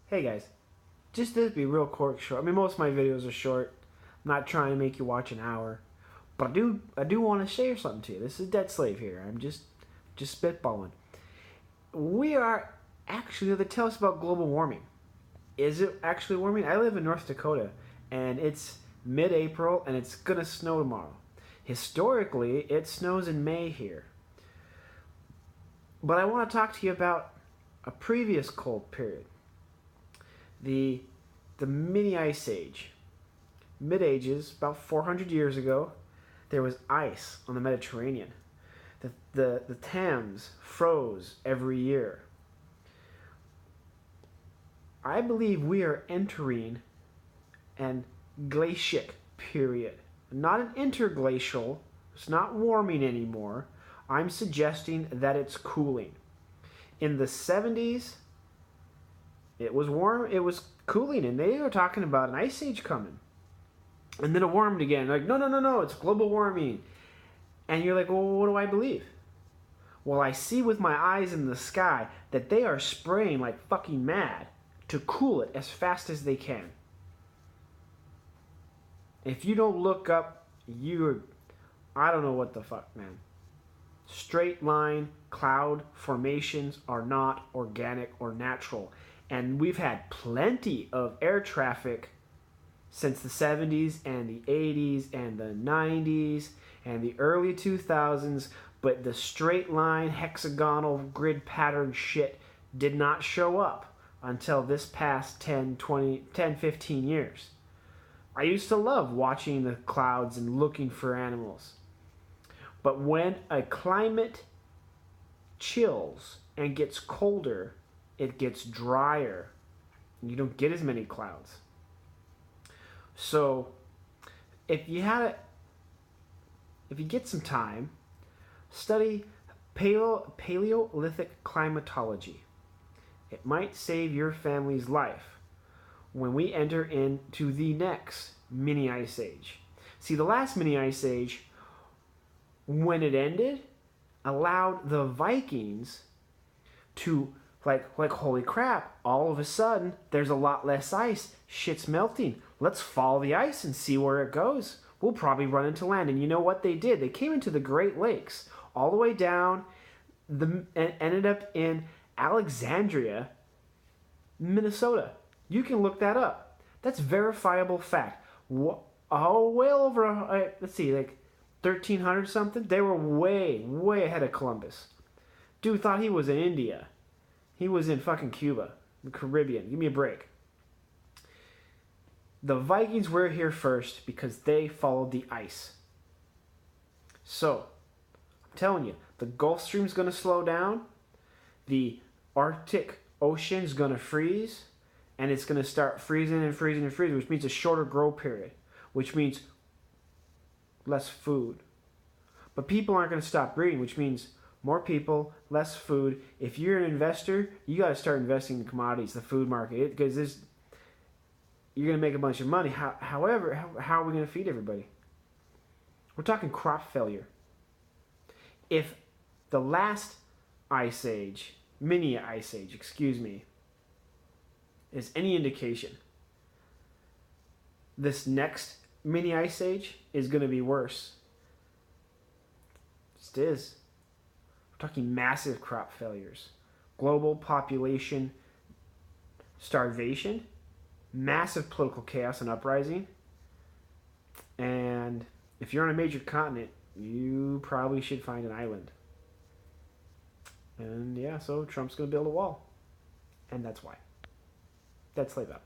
Hey guys, just this be real short. I mean, most of my videos are short. I'm not trying to make you watch an hour, but I do want to share something to you. This is Dead Slave here. I'm just spitballing. We are actually, they tell us about global warming. Is it actually warming? I live in North Dakota, and it's mid-April, and it's gonna snow tomorrow. Historically, it snows in May here. But I want to talk to you about a previous cold period, the the mini ice age. Mid ages, about 400 years ago, there was ice on the Mediterranean. The Thames froze every year. I believe we are entering an glacial period, not an interglacial. It's not warming anymore. I'm suggesting that it's cooling. In the 70s, it was warm, it was cooling, and they were talking about an ice age coming. And then it warmed again. Like, no, no, no, no, it's global warming. And you're like, well, what do I believe? Well, I see with my eyes in the sky that they are spraying like fucking mad to cool it as fast as they can. If you don't look up, I don't know what the fuck, man. Straight line cloud formations are not organic or natural. And we've had plenty of air traffic since the 70s and the 80s and the 90s and the early 2000s, but the straight line hexagonal grid pattern shit did not show up until this past 15 years. I used to love watching the clouds and looking for animals. But when a climate chills and gets colder, it gets drier. And you don't get as many clouds. So, if you get some time, study Paleolithic climatology. It might save your family's life when we enter into the next mini ice age. See, the last mini ice age, when it ended, allowed the Vikings to like holy crap, all of a sudden there's a lot less ice. Shit's melting. Let's follow the ice and see where it goes. We'll probably run into land. And you know what they did? They came into the Great Lakes, all the way down, and ended up in Alexandria, Minnesota. You can look that up. That's verifiable fact. Oh, well over, let's see, like 1300 something. They were way ahead of Columbus. Dude thought he was in India. He was in fucking Cuba, the Caribbean. Give me a break. The Vikings were here first because they followed the ice. So, I'm telling you, the Gulf Stream's going to slow down. The Arctic Ocean's going to freeze. And it's going to start freezing and freezing and freezing, which means a shorter grow period, which means less food. But people aren't going to stop breeding, which means more people, less food. If you're an investor, you got to start investing in commodities, the food market, because you're going to make a bunch of money. However, how are we going to feed everybody? We're talking crop failure. If the last ice age, mini ice age, is any indication, this next mini ice age is going to be worse. Just is. We're talking massive crop failures, global population starvation, massive political chaos and uprising. And if you're on a major continent, you probably should find an island. And yeah, so Trump's going to build a wall. And that's why. That's Slave Out.